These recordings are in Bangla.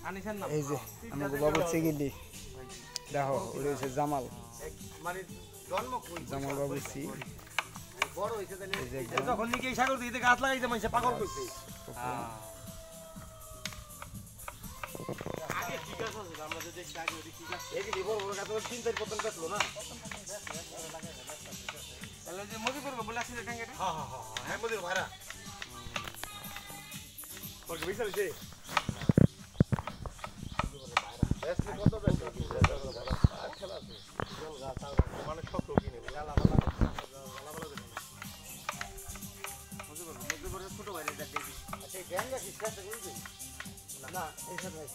এই যে আমাকে বাবু চিগিলি দেখো ওটা হচ্ছে জামাল মানে জন্ম কই জামাল বাবু চি বড় হইছে তাহলে এই যে যখন নিকে সাগর দিতে গাছ লাগাইতে মাইছে পাগল কইছে আগে ঠিক আছে আমরা যে দেখি আগে ওই ঠিক আছে এই যে বড় বড় গাছ 3-4 পতন কাটলো না তাহলে যে মজি করব বলে আসলে টাঙ্গাটা হ্যাঁ হ্যাঁ হ্যাঁ হ্যাঁ মজির ভাড়া ওকে বিশাল যে এসনি কত বেশ আর খেলা আছে জল গাছ মানে শক্ত কিনে গালা বালা মজি করে ছোট ভাই এটা দেখি আচ্ছা গ্যাংগা কি কাছে গইছে না এই সাথে ভাই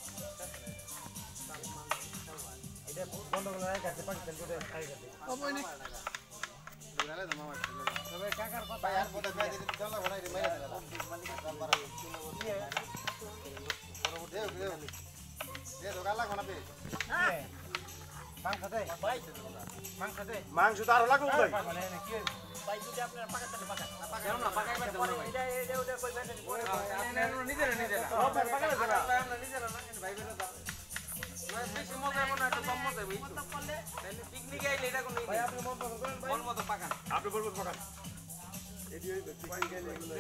এটা বন্ধ করে রাখতে পাকিস্তান করে খাই গেছে ওই না দলালে মামা তবে কাকার কথা ভাই আর পদে ভাই দিতে দলা ঘোড়াই রে মাইরা দিলা মালিক জাল মারা দে দো গালা কোনা পে হ্যাঁ মাংস দে ভাই মাংস দে মাংস তো আর লাগবে ভাই মানে কি ভাই যদি আপনার পাকাতে পাকা জানো না পাকাইবার দাও ভাই এটা ওটা কই ভাই নিজেরা পাকাইবার দাও আমরা নিজেরা না ভাই বেরো দাও বেশি মজা মনে একটা কম মজা ভাই মত করলে তাহলে পিকনিক আইলে এটা কোন ভাই আপনি মত করেন ভাই মন মত পাকান আপনি বলবো পাকান এডি হই পিকনিক আইলে এগুলো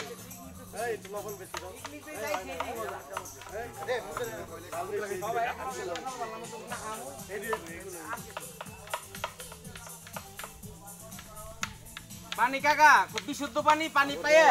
এই তুমি লবণ বেশি দাও পিকনিক এ যাইছি এই মজা দে মুখে আলু লাগাই সবাই এডি এগুলো পানি কাকা খুব বিশুদ্ধ পানি পানি পায়ে